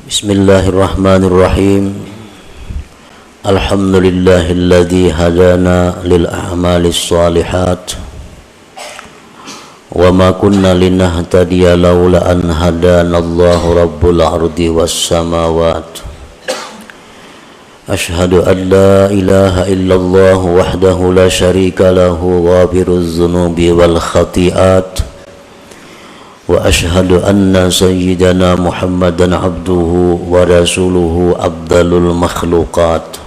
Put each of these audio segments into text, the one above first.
Bismillahirrahmanirrahim. Alhamdulillahilladzi hadana lil a'malis shalihat wa ma kunna linahtadiya laula an hadanallahu rabbul ardi was samawat. Ashhadu an la ilaha illallah wahdahu la syarika lahu ghafiruz dzunubi wal khati'at. Wa ashhadu anna sayyidana Muhammadan abduhu wa rasuluhu abdalul makhluqat.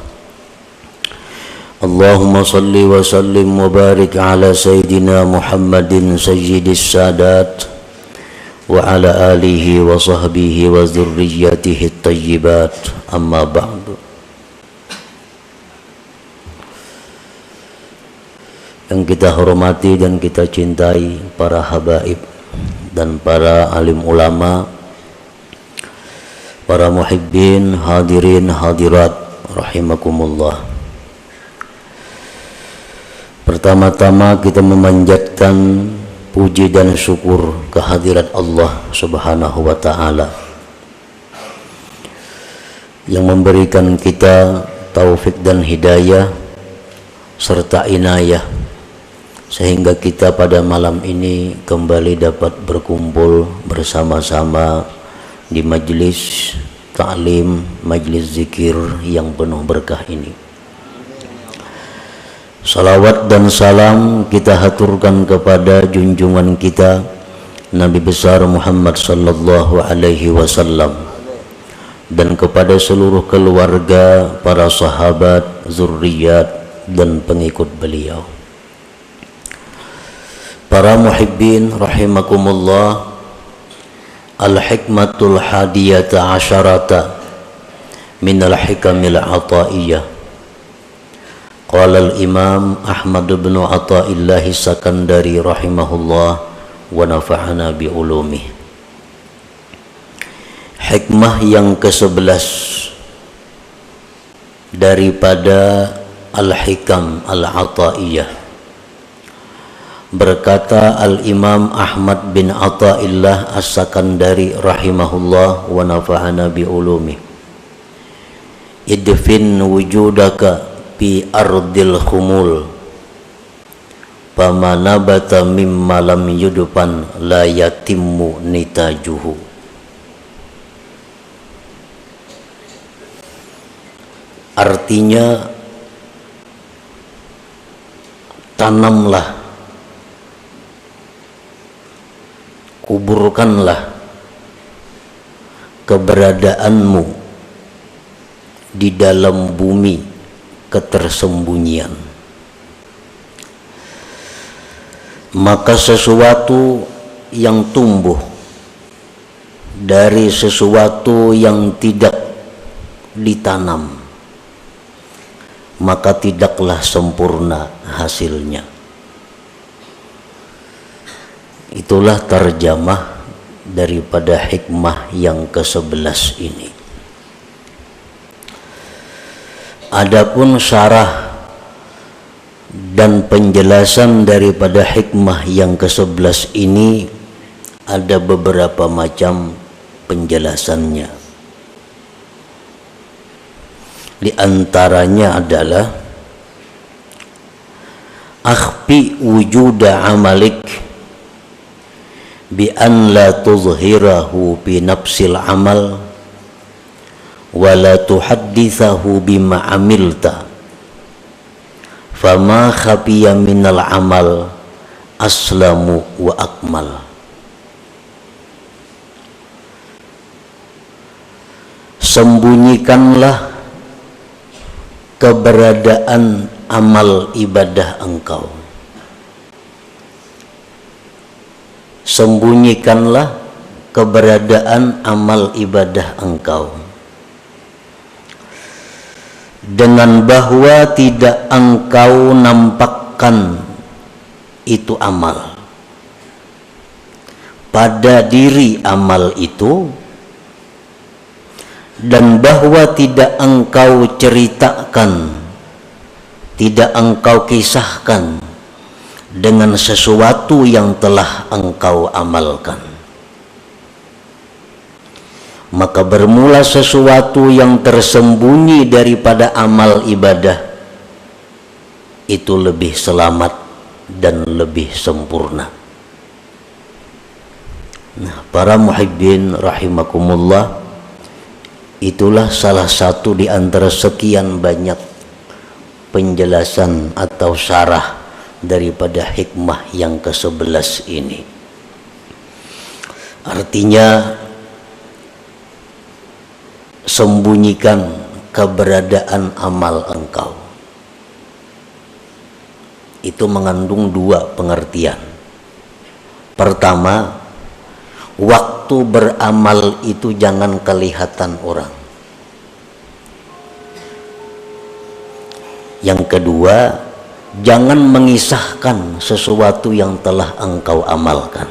Allahumma salli wa sallim wa barik ala sayyidina Muhammadin sayyidis sadat wa ala alihi wa sahbihi wa dzurriyyatihi at-tayyibat. Amma ba'du. Yang kita hormati dan kita cintai para habaib dan para alim ulama, para muhibbin, hadirin, hadirat, rahimakumullah. Pertama-tama kita memanjatkan puji dan syukur kehadirat Allah Subhanahu wa ta'ala yang memberikan kita taufik dan hidayah serta inayah sehingga kita pada malam ini kembali dapat berkumpul bersama-sama di majlis ta'lim, majlis zikir yang penuh berkah ini. Salawat dan salam kita haturkan kepada junjungan kita Nabi besar Muhammad sallallahu alaihi wasallam dan kepada seluruh keluarga, para sahabat, zurriyat dan pengikut beliau. Para muhibbin rahimakumullah, al-hikmatul hadiyata asyarata minal hikamil ataiyah. Qala al-imam Ahmad bin Athaillah Sakandari rahimahullah wa nafa'ana bi ulumih. Hikmah yang ke-11 daripada al-hikam al-ataiyah. Berkata Al-Imam Ahmad bin Athaillah As-Sakandari rahimahullah wa nafa'ana bi ulumi. Idfin wujudaka fi ardil khumul fama nabata mimma lam yudfan la yatimmu nitajuhu. Artinya, tanamlah, kuburkanlah keberadaanmu di dalam bumi ketersembunyian, maka sesuatu yang tumbuh dari sesuatu yang tidak ditanam, maka tidaklah sempurna hasilnya. Itulah terjemah daripada hikmah yang ke-11 ini. Adapun syarah dan penjelasan daripada hikmah yang ke-11 ini ada beberapa macam penjelasannya. Di antaranya adalah akhfi wujuda amalik bi an la tuzhirahu bi nafsil amal wa la tuhaddithahu bima amilta fama khafiya minal amal aslamu wa akmal. Sembunyikanlah keberadaan amal ibadah engkau. Sembunyikanlah keberadaan amal ibadah engkau dengan bahwa tidak engkau nampakkan itu amal pada diri amal itu, dan bahwa tidak engkau ceritakan, tidak engkau kisahkan dengan sesuatu yang telah engkau amalkan. maka bermula sesuatu yang tersembunyi daripada amal ibadah itu lebih selamat dan lebih sempurna. Nah, para muhibbin rahimakumullah, itulah salah satu di antara sekian banyak penjelasan atau syarah daripada hikmah yang ke-11 ini. Artinya, sembunyikan keberadaan amal engkau. Itu mengandung dua pengertian. Pertama, waktu beramal itu jangan kelihatan orang. Yang kedua, jangan mengisahkan sesuatu yang telah engkau amalkan.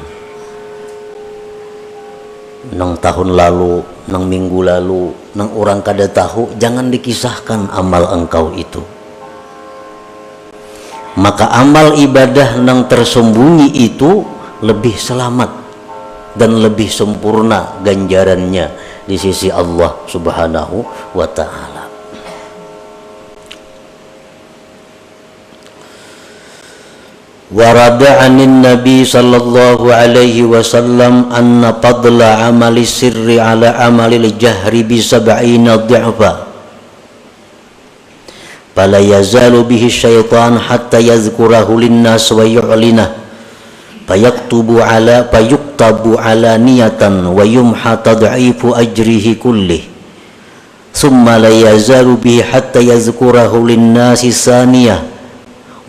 Nang tahun lalu, nang minggu lalu, nang orang kada tahu, jangan dikisahkan amal engkau itu. Maka amal ibadah nang tersembunyi itu lebih selamat dan lebih sempurna ganjarannya di sisi Allah Subhanahu wa ta'ala. Warada anin Nabi sallallahu alaihi wasallam anna fadla amali sirri ala amalil jahri bi sab'ina dhi'fa fala yazalu bihi syaitan hatta yadhkurahu linnas wa yu'linah fayaktabu ala niyatan wa yumha tad'ifu ajrihi kullih thumma la yazalu bihi hatta yadhkurahu linnasi saniyah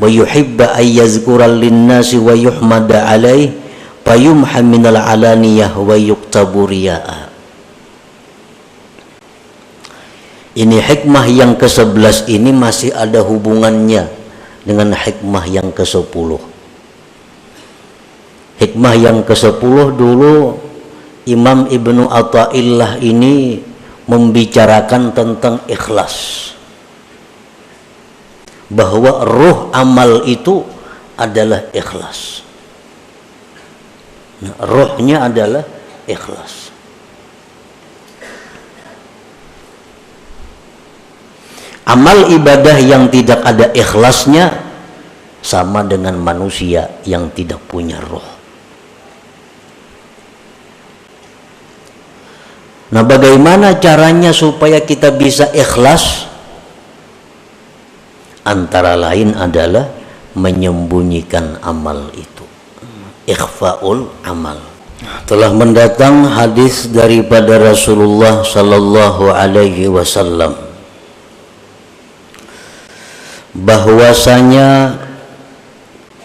wa yuhibba ay yazkura linnasi wa yuhmada alaih fayumha minal alaniyah wa yuktabu riya'a. Ini hikmah yang ke-11 ini masih ada hubungannya dengan hikmah yang ke-10. Hikmah yang ke-10 dulu Imam Ibnu Athaillah ini membicarakan tentang ikhlas, bahwa ruh amal itu adalah ikhlas. Nah, ruhnya adalah ikhlas. Amal ibadah yang tidak ada ikhlasnya sama dengan manusia yang tidak punya ruh. Nah, bagaimana caranya supaya kita bisa ikhlas? Antara lain adalah menyembunyikan amal itu, ikhfaul amal. Telah mendatang hadis daripada Rasulullah sallallahu alaihi wasallam bahwasanya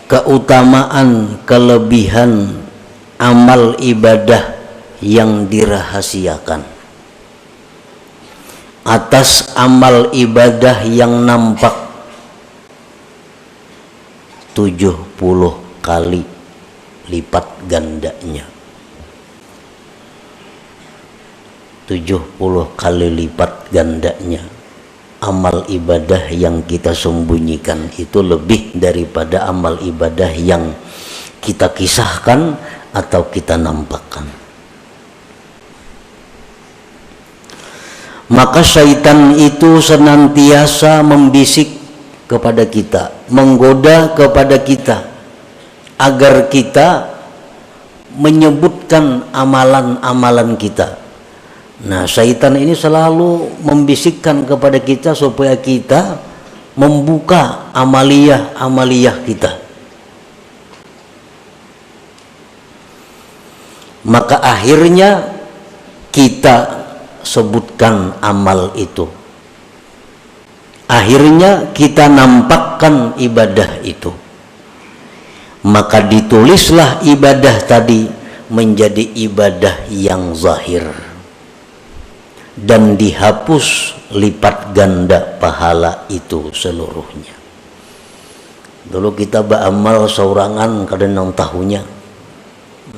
keutamaan kelebihan amal ibadah yang dirahasiakan atas amal ibadah yang nampak 70 kali lipat gandanya. 70 kali lipat gandanya amal ibadah yang kita sembunyikan itu lebih daripada amal ibadah yang kita kisahkan atau kita nampakkan. Maka syaitan itu senantiasa membisik kepada kita, menggoda kepada kita agar kita menyebutkan amalan-amalan kita. Nah, syaitan ini selalu membisikkan kepada kita supaya kita membuka amaliyah kita. Maka akhirnya kita sebutkan amal itu. Akhirnya kita nampakkan ibadah itu. Maka ditulislah ibadah tadi menjadi ibadah yang zahir dan dihapus lipat ganda pahala itu seluruhnya. Dulu kita beramal seorangan kadang tahunya,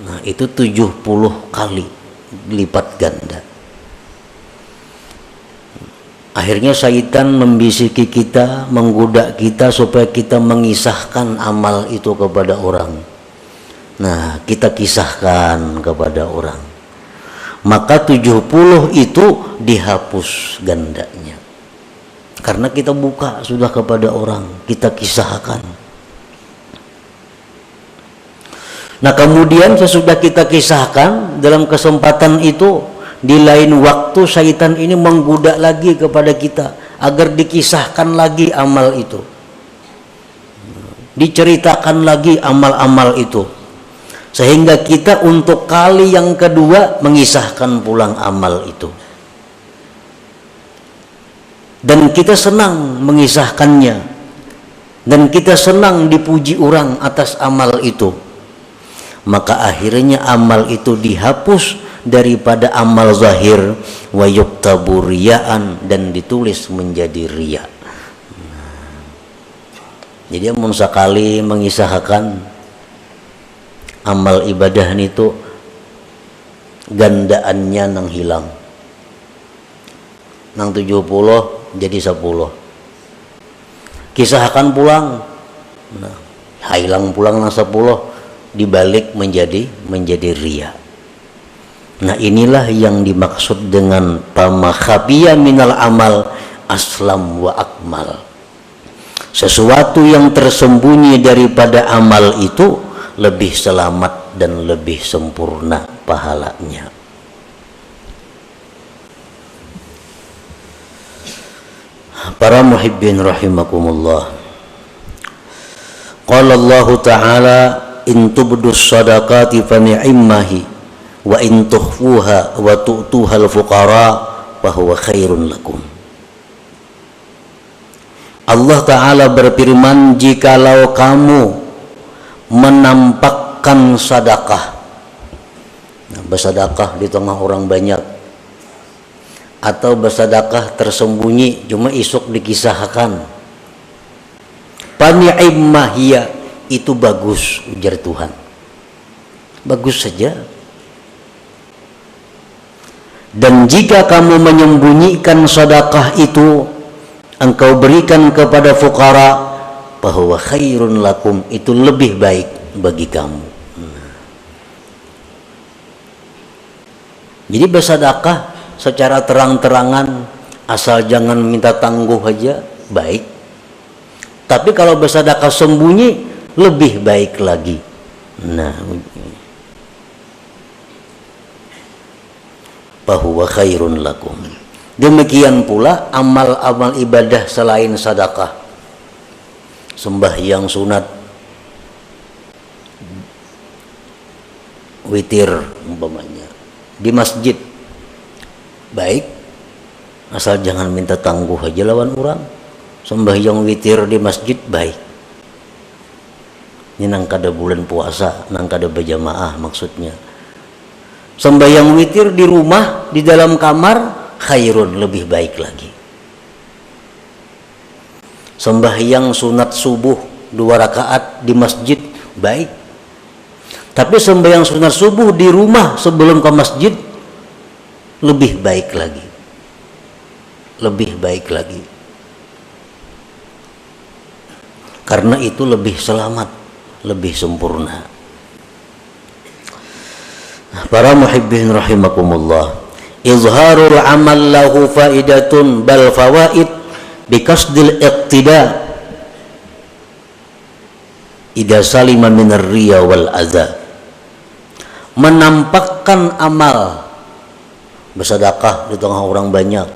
nah itu 70 kali lipat ganda. Akhirnya syaitan membisiki kita, menggoda kita supaya kita mengisahkan amal itu kepada orang. Nah, kita kisahkan kepada orang. maka 70 itu dihapus gandanya. Karena kita buka sudah kepada orang, kita kisahkan. Nah kemudian sesudah kita kisahkan, dalam kesempatan itu di lain waktu syaitan ini menggoda lagi kepada kita agar dikisahkan lagi amal itu, diceritakan lagi amal-amal itu, sehingga kita untuk kali yang kedua mengisahkan pulang amal itu. Dan kita senang mengisahkannya, dan kita senang dipuji orang atas amal itu. Maka akhirnya amal itu dihapus daripada amal zahir, wa yuktabu riyaan, dan ditulis menjadi riya. Jadi mun sakali mengisahkan amal ibadah itu gandaannya nang hilang, nang 70 jadi 10. Kisahkan pulang, nah, hilang pulang nang 10 dibalik menjadi riya. Nah inilah yang dimaksud dengan pama khabiya minal amal aslam wa akmal. Sesuatu yang tersembunyi daripada amal itu lebih selamat dan lebih sempurna pahalanya. Para muhibbin rahimakumullah. Qala Allah Ta'ala in tubdus sadaqati fa ni'immahi wa in tukhfuha wa tu'tuhal fuqara fa huwa khairun lakum. Allah Ta'ala berfirman, jikalau kamu menampakkan sedekah, bersedekah di tengah orang banyak, atau bersedekah tersembunyi cuma isuk dikisahkan, pani'imah hiya, itu bagus, ujar Tuhan, bagus saja. Dan jika kamu menyembunyikan sedekah itu, engkau berikan kepada fuqara, bahwa khairun lakum, itu lebih baik bagi kamu. Jadi bersedekah secara terang-terangan, asal jangan minta tangguh aja, baik. Tapi kalau bersedekah sembunyi, lebih baik lagi. Nah, bahwa khairun lakum. Demikian pula amal-amal ibadah selain sedekah, sembahyang sunat, witir umpamanya di masjid, baik, asal jangan minta tangguh aja lawan orang. Sembahyang witir di masjid baik. Ini nang kada bulan puasa, nang kada berjamaah maksudnya. Sembahyang witir di rumah, di dalam kamar, khairun, lebih baik lagi. Sembahyang sunat subuh 2 rakaat di masjid baik. Tapi sembahyang sunat subuh di rumah sebelum ke masjid lebih baik lagi. Lebih baik lagi. Karena itu lebih selamat, lebih sempurna. Para muhibbin rahimakumullah, izharul amal lahu faidatun bal fawaid biqasdil iqtida idza salima minar riya wal adza. Menampakkan amal, bersedekah di tengah orang banyak,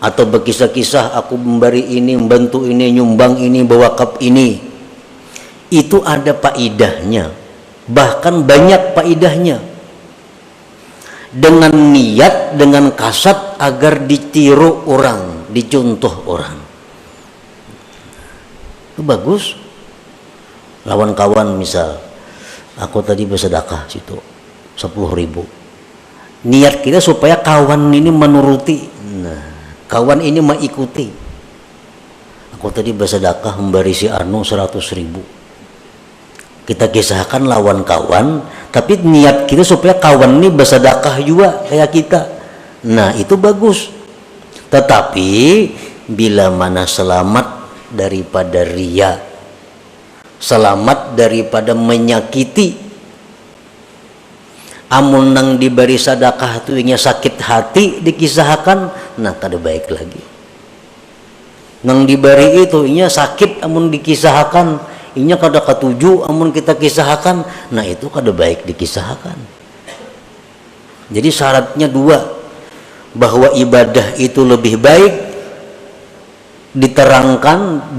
atau berkisah-kisah aku memberi ini, membantu ini, nyumbang ini, berwakaf ini, itu ada faidahnya, bahkan banyak faidahnya, dengan niat, dengan kasat agar ditiru orang, dicontoh orang. Itu bagus. Lawan kawan misal, aku tadi bersedekah situ 10.000. Niat kita supaya kawan ini menuruti, nah, kawan ini mengikuti. Aku tadi bersedekah memberi si Anu 100.000. Kita kisahkan lawan kawan, tapi niat kita supaya kawan ini bersedekah juga kayak kita. Nah itu bagus. Tetapi bila mana selamat daripada riya, selamat daripada menyakiti, amun nang diberi sedekah tu inya sakit hati dikisahkan, nah kada baik lagi. Nang diberi itu inya sakit amun dikisahkan, inya kada katuju amun kita kisahkan, nah itu kada baik dikisahkan. Jadi syaratnya dua, bahwa ibadah itu lebih baik diterangkan,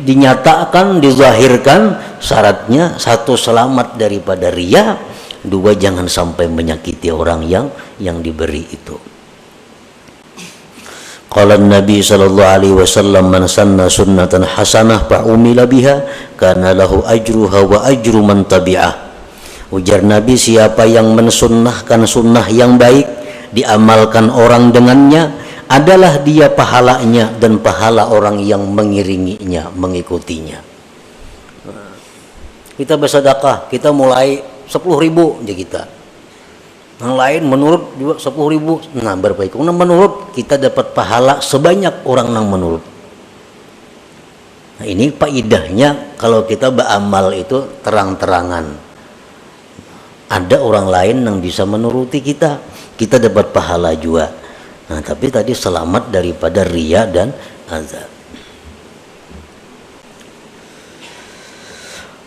dinyatakan, dizahirkan. Syaratnya satu, selamat daripada riya, dua, jangan sampai menyakiti orang yang diberi itu. Qala Nabi sallallahu alaihi wasallam, man sanna sunnatan hasanah fa umila biha kana lahu ajruha wa ajru man tabi'ah. Ujar Nabi, siapa yang mensunnahkan sunnah yang baik, diamalkan orang dengannya, adalah dia pahalanya dan pahala orang yang mengiringinya, mengikutinya. Kita bersedekah, kita mulai 10.000 aja kita. Yang lain menurut juga 10.000. Nah, berbaik. Nah, menurut kita dapat pahala sebanyak orang yang menurut. Nah, ini faedahnya kalau kita beramal itu terang-terangan. Ada orang lain yang bisa menuruti kita, kita dapat pahala juga. Nah, tapi tadi selamat daripada riya dan azab.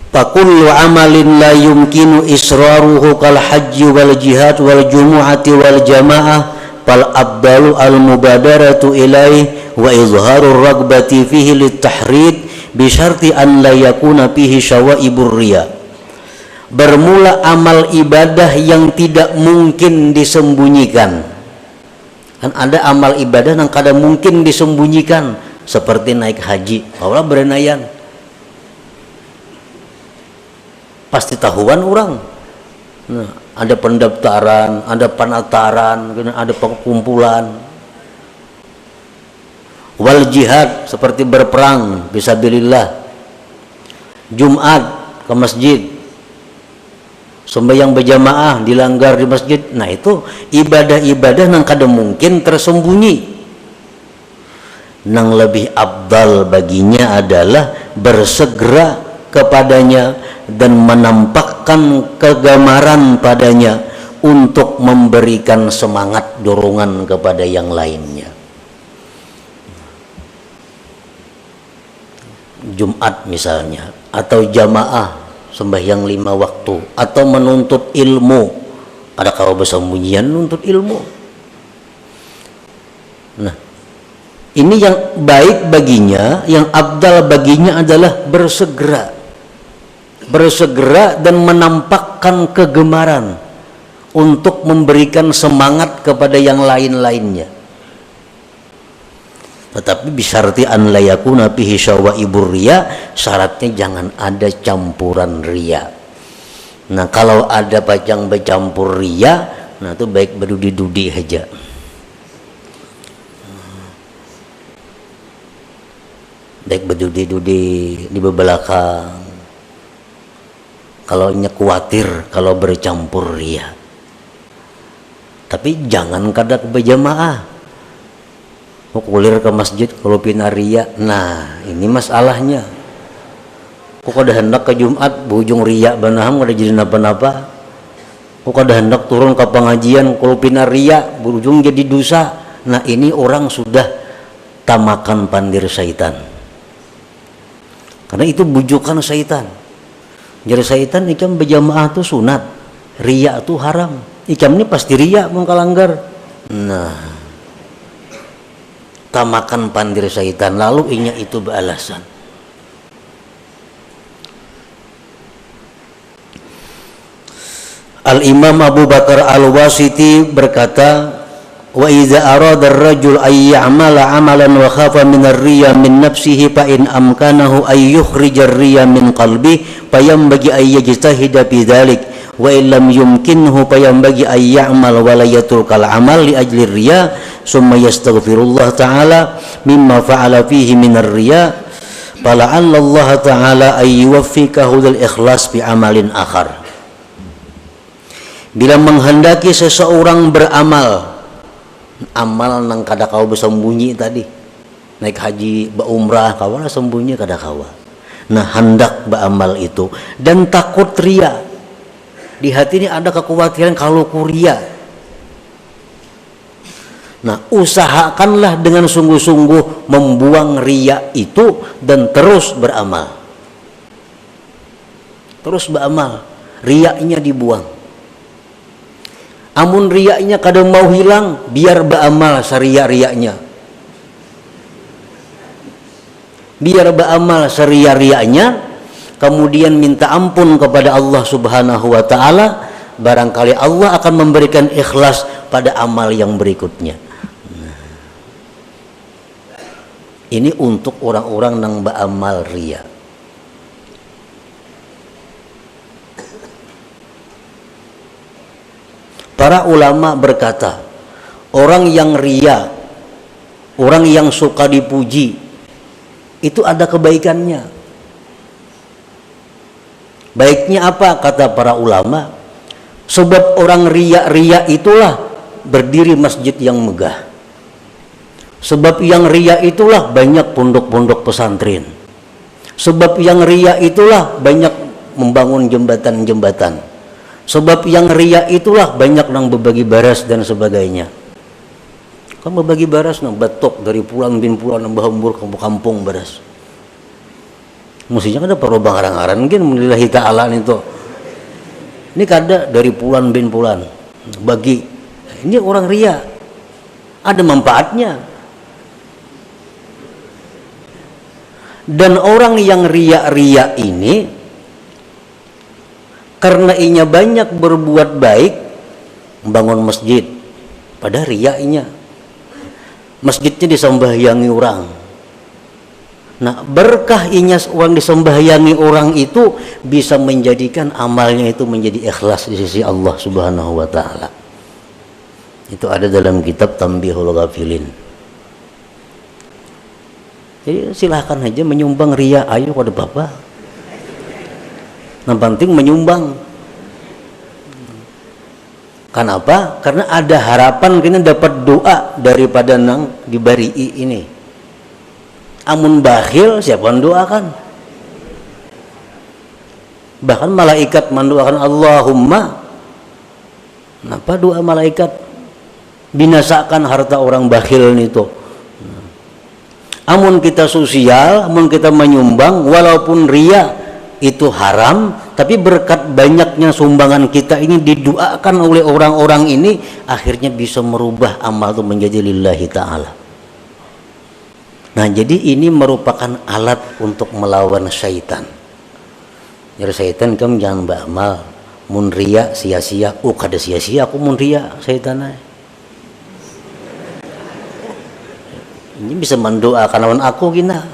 Fakullu amalin la yumkinu israruhu kal hajji wal jihad wal jumu'ati wal jamaah fal abdalu al mubadaratu ilaih wa izharur ragbati fihi litahrid bi syarti an la yakuna fihi syawaibur riya. Bermula amal ibadah yang tidak mungkin disembunyikan. Kan ada amal ibadah yang kada mungkin disembunyikan, seperti naik haji. Allah berenayan pasti tahuan orang. Nah, ada pendaftaran, ada penataran, ada pengkumpulan. Wal jihad, seperti berperang fisabilillah. Jumat ke masjid, sembahyang berjamaah dilanggar di masjid. Nah, itu ibadah-ibadah yang kada mungkin tersembunyi. Yang lebih abdal baginya adalah bersegera kepadanya dan menampakkan kegemaran padanya untuk memberikan semangat dorongan kepada yang lainnya. Jumat misalnya, atau jamaah sembahyang 5 waktu, atau menuntut ilmu. Ada kalau bersembunyian menuntut ilmu. Nah, ini yang baik baginya, yang abdal baginya adalah bersegera dan menampakkan kegemaran untuk memberikan semangat kepada yang lain-lainnya. Tetapi bisyarti an la yakuna fihi syawaibur riya, syaratnya jangan ada campuran riya. Nah, kalau ada pacang bercampur riya, nah itu baik berdudi-dudi aja. Baik berdudi-dudi di belakang. Kalau nya khawatir kalau bercampur riya. Tapi jangan kada berjamaah. Mau kulir ke masjid kalau pina riya. Nah, ini masalahnya. Kok kada hendak ke Jumat bujung riya banaham kada jadi napa-napa. Kok kada hendak turun ke pengajian kalau pina riya berujung jadi dosa. Nah, ini orang sudah tamakan pandir syaitan. Karena itu bujukan syaitan. Jadi syaitan ikam berjamaah tu sunat, riya tu haram. Ikam ni pasti riya mengkalanggar. Nah, tamakan pandir syaitan, lalu inya itu beralasan. Al-Imam Abu Bakar Al-Wasiti berkata, wa idza arada ar-rajul ay ya'mala 'amalan wa khafa min ar-riya min nafsihi fa in amkanahu ay yukhrija ar-riya min qalbi fayambagi ay yajtahida fi dhalik wa in lam yumkinhu fayambagi ay ya'mal wa la yatrukal 'amal li ajli ar-riya summa yastaghfirullah ta'ala mimma fa'ala fihi min ar-riya fala'alla Allah ta'ala ay yuwaffiqahu lil ikhlas bi amalin akhar. Bila menghendaki seseorang beramal, amal nang kada kau bersembunyi tadi, naik haji, berumrah, kawan sembunyi kada kawa. Nah, hendak beramal itu dan takut ria. di hati ini ada kekhawatiran kalau kuria. Nah, usahakanlah dengan sungguh-sungguh membuang riya itu dan terus beramal. Terus beramal, riyanya dibuang. Amun riyanya kadang mau hilang, biar beramal saria-rianya. Biar beramal saria-rianya, kemudian minta ampun kepada Allah Subhanahu wa taala, barangkali Allah akan memberikan ikhlas pada amal yang berikutnya. Ini untuk orang-orang yang beramal riya. Para ulama berkata, orang yang riya, orang yang suka dipuji, itu ada kebaikannya. Baiknya apa kata para ulama? Sebab orang riya itulah berdiri masjid yang megah. Sebab yang riya itulah banyak pondok-pondok pesantren. Sebab yang riya itulah banyak membangun jembatan-jembatan. Sebab yang riya itulah banyak nang berbagi baras dan sebagainya. Kan berbagi baras nang batok dari pulang bin pulang nang bahambur kampung baras. Mestinya ada perubang arang-arang mungkin menilahi ta'ala itu. Ini kada dari pulan bin pulan bagi. Ini orang riya. Ada manfaatnya. Dan orang yang riya ini karena inya banyak berbuat baik, membangun masjid, pada riaknya masjidnya disembahyangi orang. Nah, berkah inya orang disembahyangi orang itu bisa menjadikan amalnya itu menjadi ikhlas di sisi Allah Subhanahu wa taala. Itu ada dalam kitab Tanbihul Ghafilin. Jadi silahkan aja menyumbang riya, ayo pada bapak. Yang penting menyumbang. Kenapa? Karena ada harapan kita dapat doa daripada nang diberi ini. Amun bakhil siapa yang doakan? Bahkan malaikat mendoakan Allahumma. Kenapa doa malaikat? Binasakan harta orang bakhil itu. Amun kita sosial, amun kita menyumbang, walaupun riya itu haram, tapi berkat banyaknya sumbangan kita ini didoakan oleh orang-orang ini, akhirnya bisa merubah amal itu menjadi lillahi ta'ala. Nah, jadi ini merupakan alat untuk melawan syaitan. Jadi syaitan kamu jangan beramal, mun riya sia-sia, kada sia-sia aku mun riya syaitan. Ini bisa mendoakan lawan aku gina.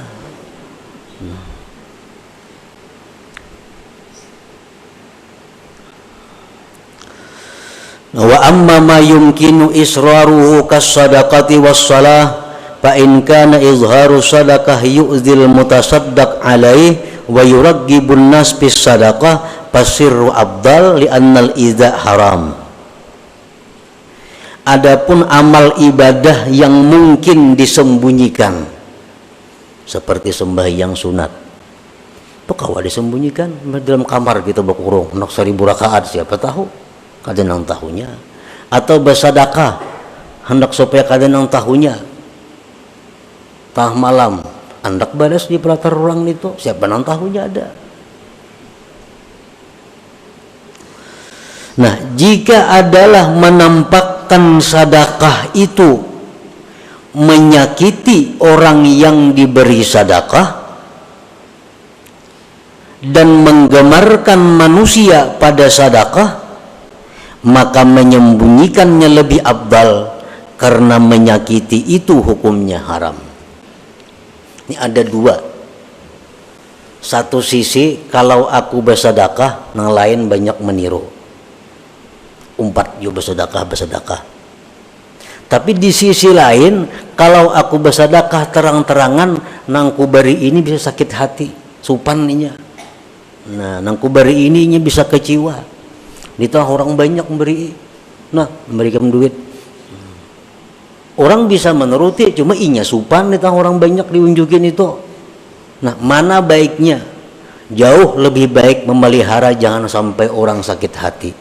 Wa amma ma yumkinu israruhu kas-sadaqati was-salah fa in kana izharu sadaqah yu'zil mutasaddaq alaih wa yuraggibun nas bis sadaqah fasirru afdal li annal idza haram. Adapun amal ibadah yang mungkin disembunyikan seperti sembahyang sunat itu kawa disembunyikan dalam kamar kita berkurung nak 1000 rakaat siapa tahu kada nang tahunya, atau bersedekah hendak supaya kada nang tahunya tah malam hendak balas di pelatar orang itu siapa nang tahunya ada. Nah, jika adalah menampakkan sedekah itu menyakiti orang yang diberi sedekah dan menggemarkan manusia pada sedekah, maka menyembunyikannya lebih afdal karena menyakiti itu hukumnya haram. Ini ada dua. Satu sisi kalau aku bersedekah, yang lain banyak meniru. Umpat yo bersedekah. Tapi di sisi lain, kalau aku bersedekah terang-terangan, nang ku beri ini bisa sakit hati, supan ninya. Nah, nang ku beri ini bisa kecewa. Ditah orang banyak memberi, nah memberikan duit. Orang bisa menuruti, cuma inya supan ditah orang banyak diunjukin itu. Nah, mana baiknya? Jauh lebih baik memelihara jangan sampai orang sakit hati.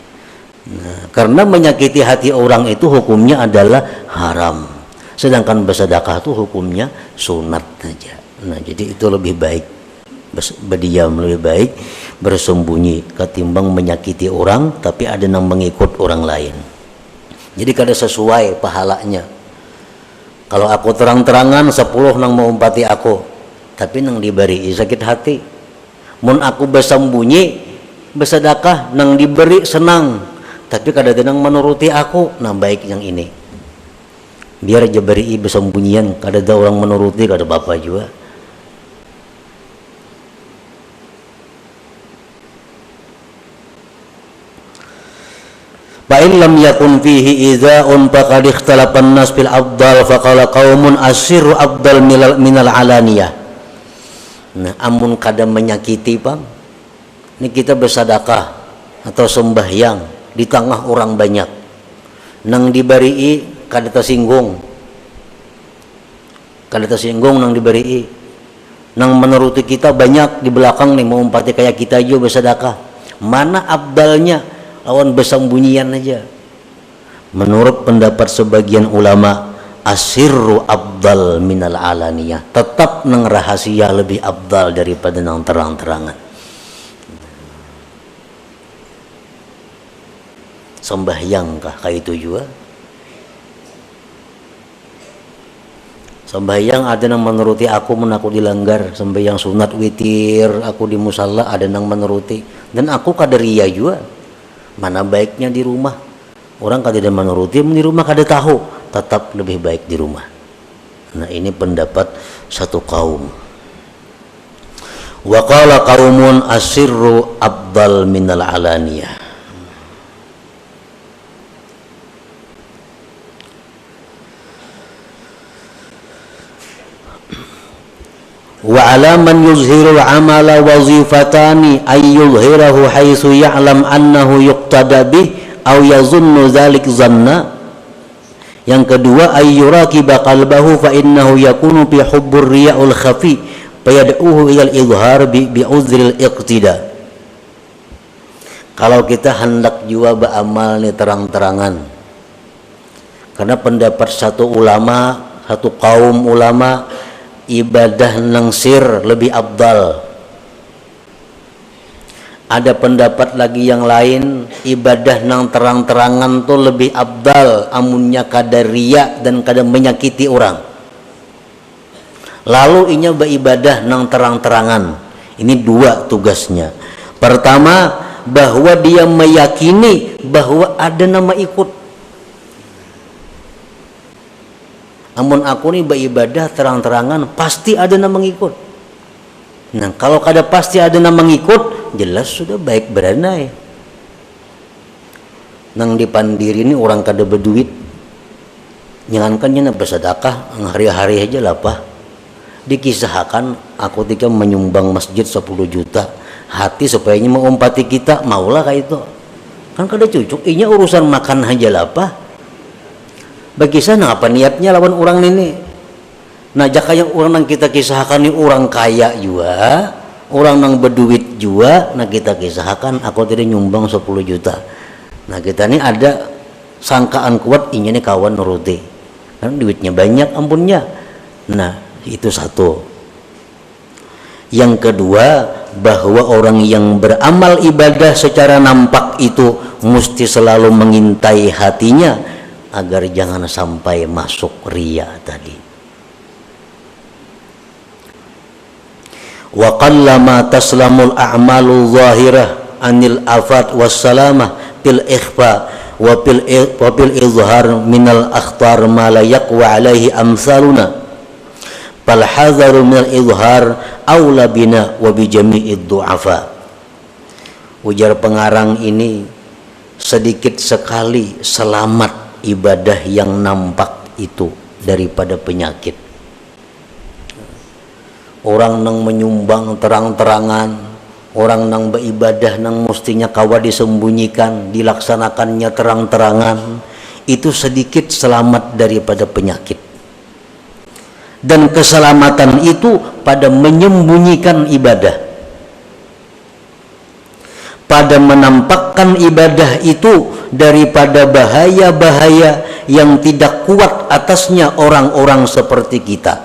Nah, karena menyakiti hati orang itu hukumnya adalah haram. Sedangkan bersedekah itu hukumnya sunat saja. Nah, jadi itu lebih baik berdiam, lebih baik bersembunyi ketimbang menyakiti orang tapi ada yang mengikut orang lain. Jadi kada sesuai pahalanya. Kalau aku terang-terangan 10 nang mau umpati aku, tapi nang diberi sakit hati. Mun aku bersembunyi bersedekah nang diberi senang, tapi kada ada nang menuruti aku, nah baik yang ini. Biar aja beri bersembunyian, kada ada orang menuruti, kada apa-apa juga. Fa in lam yakun fihi idza'un faqad ikhtalafa an-nas fil afdal faqala qaumun asirru afdal minal alaniyah. Nah, amun kada menyakiti Bang, ini kita bersedekah atau sembahyang di tengah orang banyak, nang diberi kada tersinggung nang diberi, nang menuruti kita banyak di belakang nih mau umpati kayak kita aja bersedekah. Mana abdalnya? Lawan bersembunyian aja. Menurut pendapat sebagian ulama, asirru abdal minal alaniyah, tetap nang rahasia lebih abdal daripada nang terang-terangan. Sembahyang kah kayak itu juga? Sembahyang ada nang menuruti aku, mun aku dilanggar sembahyang sunat witir aku di musalla ada nang menuruti, dan aku kaderia juga. Mana baiknya di rumah? Orang kada ada menuruti, di rumah kada tahu, tetap lebih baik di rumah. Nah, ini pendapat satu kaum. Wa qala qaumun asirru afdal minal alaniyah. Wa ala man yuzhiru al-amala wazifatani ay yuzhirahu haitsu ya'lam annahu yuqtada bih aw yazunnu dzalik zanna. Yang kedua, ay yuraqiba qalbahu fa innahu yakunu fi hubbur riya'ul khafi fayad'uhu ila al-izhar bi uzril iqtida. Kalau kita hendak jua beramal nih terang-terangan, karena pendapat satu ulama, satu kaum ulama, ibadah nang sir lebih abdal. Ada pendapat lagi yang lain, ibadah nang terang-terangan tuh lebih abdal, amunnya kada riya dan kada menyakiti orang. Lalu inya beribadah nang terang-terangan. Ini dua tugasnya. Pertama, bahwa dia meyakini bahwa ada nama ikut. Amun aku nih beribadah terang-terangan pasti ada yang mengikut. Nah, kalau kada pasti ada yang mengikut, jelas sudah baik beranai. Nang dipandiri ini orang kada berduit, nyangankannya na bersedekah hari-hari aja lah Pak. Dikisahkan aku ketika menyumbang masjid 10 juta, hati supaya mengumpati kita maulah kayak itu. Kan kada cucuk, inya urusan makan aja lah Pak. Bagi sana apa niatnya lawan orang ini? Nah, jaka yang orang yang kita kisahkan ini orang kaya juga, orang yang berduit juga. Nah, kita kisahkan aku tadi nyumbang 10 juta. Nah, kita ini ada sangkaan kuat ini kawan nuruti, kan duitnya banyak ampunnya. Nah, itu satu. Yang kedua, bahwa orang yang beramal ibadah secara nampak itu mesti selalu mengintai hatinya agar jangan sampai masuk riya tadi. Wa qallama taslamul a'malu zahirah anil afat wassalamah fil ikhfa wa fil izhar minal akhtar ma la yaqwa alaihi amsaluna fal hadharu minal izhar aula bina wa bi jami'id du'afa. Ujar pengarang ini, sedikit sekali selamat ibadah yang nampak itu daripada penyakit. Orang nang menyumbang terang-terangan, orang nang beribadah nang mestinya kawa disembunyikan, dilaksanakannya terang-terangan, itu sedikit selamat daripada penyakit. Dan keselamatan itu pada menyembunyikan ibadah. pada menampakkan ibadah itu daripada bahaya-bahaya yang tidak kuat atasnya orang-orang seperti kita.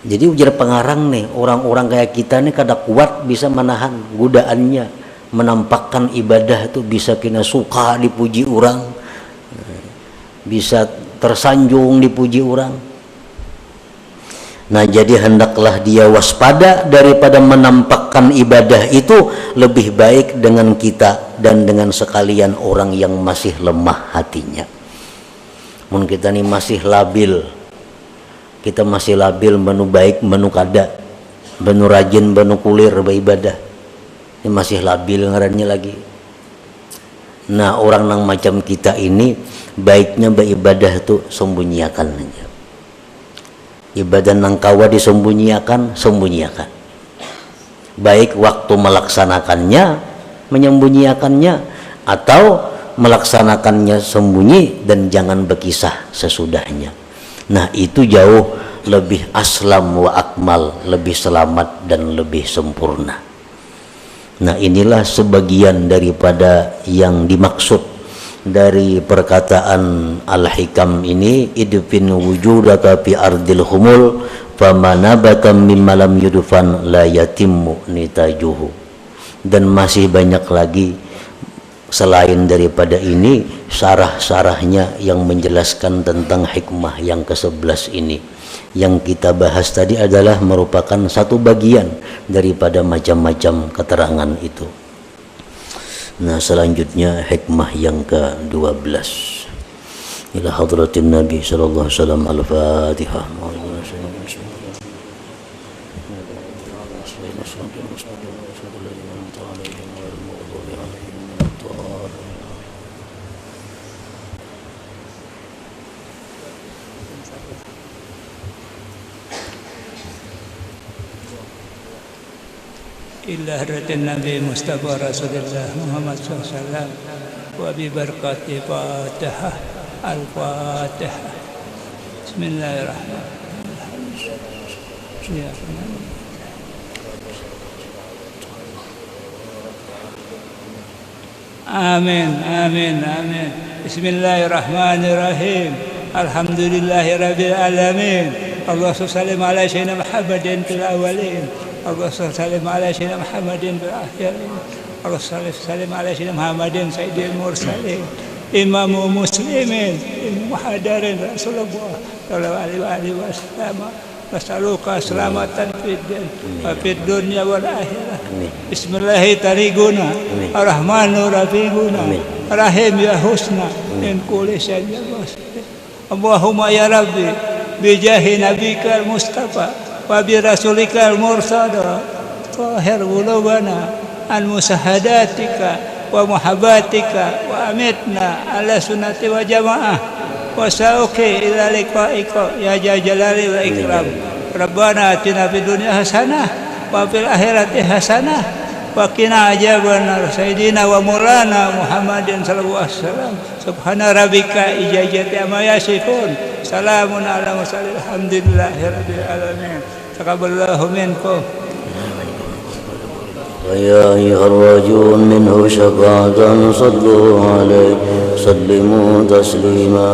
Jadi ujar pengarang nih, orang-orang kayak kita nih kada kuat bisa menahan godaannya, menampakkan ibadah itu bisa kena suka dipuji orang, bisa tersanjung dipuji orang. Nah, jadi hendaklah dia waspada daripada menampakkan ibadah itu lebih baik dengan kita dan dengan sekalian orang yang masih lemah hatinya. Mun kita nih masih labil, kita masih labil menu baik menu kada, menu rajin menu kulir beribadah, ini masih labil ngarannya lagi. Nah, orang yang macam kita ini baiknya beribadah itu sembunyikan aja. Ibadah nang kawa disembunyikan, sembunyikan. Baik waktu melaksanakannya, menyembunyikannya, atau melaksanakannya sembunyi dan jangan berkisah sesudahnya. Nah, itu jauh lebih aslam wa akmal, lebih selamat dan lebih sempurna. Nah, inilah sebagian daripada yang dimaksud dari perkataan Al-Hikam ini, idfin wujudaka fi ardil humul famanabata mimma lam yudfan la yatimmu nitajuhu. Dan masih banyak lagi selain daripada ini syarah-syarahnya yang menjelaskan tentang hikmah yang ke-11 ini. Yang kita bahas tadi adalah merupakan satu bagian daripada macam-macam keterangan itu. Nah, selanjutnya hikmah yang ke-12. Ila hadratin Nabi sallallahu alaihi wasallam. Al-Fatihah. إلى حضرة النبي مصطفى رسول الله محمد صلى الله عليه وسلم وببركة فاتحة الفاتحة. بسم الله الرحمن الرحيم. آمين آمين آمين. بسم الله الرحمن الرحيم. الحمد لله رب العالمين. اللهم صل على سيدنا محمد في الأولين. اللهم صل على سيدنا محمد في الآخرين. اللهم صل على سيدنا محمد سيد المرسلين إمام مسلمين محضر رسول الله صلى الله عليه وسلم. نسألك سلامة في الدين وفي الدنيا والآخرة. بسم الله طريقنا الرحمن رفيقنا رحيم يا حسنى من كل شيء. اللهم يا ربي بجاه نبيك المصطفى وبرسولك المرسل طاهر قلوبنا عن مساهداتك ومحباتك وأمتنا على سنة وجماعة وسوق إلى لقائك يا ذا الجلال والإكرام. ربنا آتنا في الدنيا حسنة وفي الآخرة حسنة وقنا عذاب النار. سيدنا ومولانا محمد صلى الله عليه وسلم. سبحان ربك إجازة ما يصفون. سلام على المرسلين. الحمد لله رب العالمين. تقبل الله منكم. ويا أيها الراجون منه شفاعة صلوا عليه سلموا تسليما.